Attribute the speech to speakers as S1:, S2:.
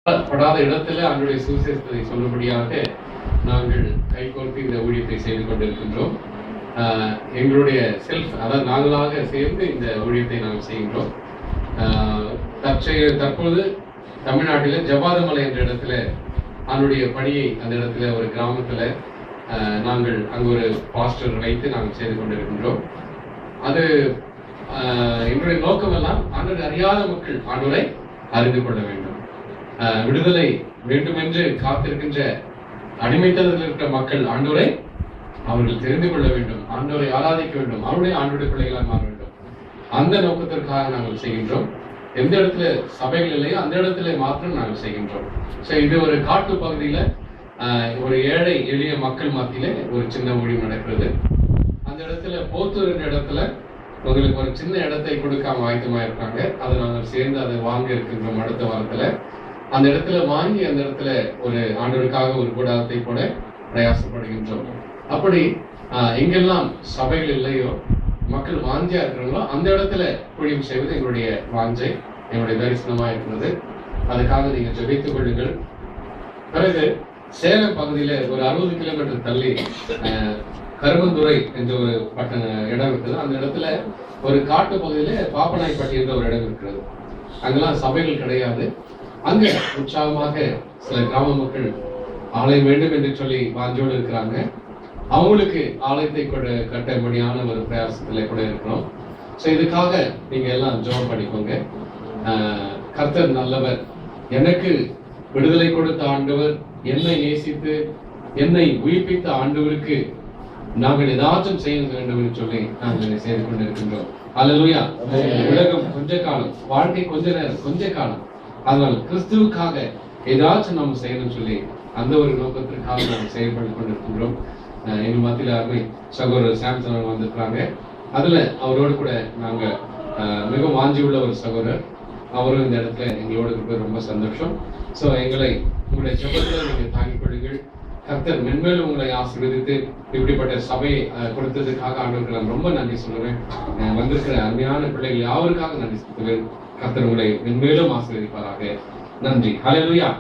S1: படாத இடத்துல ஆண்டுடைய சுவிசேஷத்தை சொல்லும்படியாக நாங்கள் கைகோர்த்து இந்த ஊழியத்தை செய்து கொண்டிருக்கின்றோம். எங்களுடைய அதாவது நாங்களாக சேர்ந்து இந்த ஊழியத்தை நாங்கள் செய்கின்றோம். தற்பொழுது தமிழ்நாட்டில் ஜபாதமலை என்ற இடத்துல அவனுடைய பணியை அந்த இடத்துல ஒரு கிராமத்துல நாங்கள் அங்கு ஒரு பாஸ்டர் வைத்து நாங்கள் செய்து கொண்டிருக்கின்றோம். அது எங்களுடைய நோக்கம் எல்லாம் ஆண்டவரை அறியாத மக்கள் ஆண்டவரை அறிந்து கொள்ள வேண்டும், விடுதலை வேண்டும் என்று காத்திருக்கின்ற அடிமைத்தனத்தில் இருக்கிற மக்கள் ஆண்டவரை அவர்கள் தெரிந்து கொள்ள வேண்டும், ஆண்டவரை ஆராதிக்க வேண்டும், அவருடைய ஆண்டோடைய பிள்ளைகளாக மாற வேண்டும். அந்த நோக்கத்திற்காக நாங்கள் செய்கின்றோம். எந்த இடத்துல சபைகள் இல்லையோ அந்த இடத்துல மாத்திரம் நாங்கள் செய்கின்றோம். இது ஒரு காட்டு பகுதியில ஒரு ஏழை எளிய மக்கள் மத்தியில ஒரு சின்ன ஊழியம் நடக்கிறது. அந்த இடத்துல போத்தூர் என்ற இடத்துல உங்களுக்கு ஒரு சின்ன இடத்தை கொடுக்காம ஆயத்தமா இருக்காங்க. அதை நாங்கள் சேர்ந்து அதை வாங்க இருக்கின்றோம். அடுத்த வாரத்துல அந்த இடத்துல வாங்கி அந்த இடத்துல ஒரு ஆண்டவருக்காக ஒரு கூடாரத்தை போட பிரயாசப்படுகின்றோம். அப்படி எங்கெல்லாம் சபைகள் இல்லையோ மக்கள் வாஞ்சியா இருக்கிறாங்களோ அந்த இடத்துல ஊழியம் செய்வது எங்களுடைய வாஞ்சை, எங்களுடைய தரிசனமா இருக்கிறது. அதுக்காக நீங்க ஜெபித்துக் கொள்ளுங்கள். பிறகு சேலம் பகுதியில ஒரு 60 கிலோமீட்டர் தள்ளி கருமந்துறை என்ற ஒரு இடம் இருக்குது. அந்த இடத்துல ஒரு காட்டு பகுதியில பாப்பநாய்ப்பட்டி என்ற ஒரு இடம் இருக்கிறது. அங்கெல்லாம் சபைகள் கிடையாது. அங்க உற்சாகமாக சில கிராம மக்கள் ஆலயம் வேண்டும் என்று சொல்லி வாஞ்சோடு இருக்கிறாங்க. அவங்களுக்கு ஆலயத்தை கட்டபடியான ஒரு பிரயாசத்துல கூட இருக்கிறோம். இதுக்காக நீங்க எல்லாம் ஜெபம் பண்ணிக்கோங்க. கர்த்தர் நல்லவர், எனக்கு விடுதலை கொடுத்த ஆண்டவர், என்னை நேசித்து என்னை உயிர்ப்பித்த ஆண்டவருக்கு நாங்கள் ஏதாச்சும் செய்ய வேண்டும் என்று சொல்லி நாங்கள் செய்து கொண்டிருக்கின்றோம். அல்லேலூயா. உலகம் கொஞ்ச காலம், வாழ்க்கை கொஞ்ச நேரம், கொஞ்ச காலம். அதனால் கிறிஸ்துவுக்காக ஏதாச்சும் நம்ம செய்யணும்னு சொல்லி அந்த ஒரு நோக்கத்திற்காக நாங்கள் செயல்பட்டு கொண்டிருக்கின்றோம். எங்க மத்தியில அருமை சகோதரர் சாம்சன் வந்திருக்கிறாங்க. அதுல அவரோடு கூட நாங்க மிகவும் வாஞ்சி உள்ள ஒரு சகோதரர், அவரும் இந்த இடத்துல எங்களோட இருப்பது ரொம்ப சந்தோஷம். எங்களை உங்களுடைய ஜெபத்தில் நீங்க தாங்கிக் கொள்ளுங்கள். கர்த்தர் மென்மேலும் உங்களை ஆசீர்வதித்து இப்படிப்பட்ட சபையை கொடுத்ததுக்காக ஆண்டவருக்கு நான் ரொம்ப நன்றி சொல்லுவேன். வந்திருக்கிற அருமையான பிள்ளைகள் யாருக்காக நன்றி சொல்லுவேன். கர்த்தர் உங்களை மென்மேலும் ஆசீர்வதிப்பாராக. நன்றி. ஹல்லேலூயா.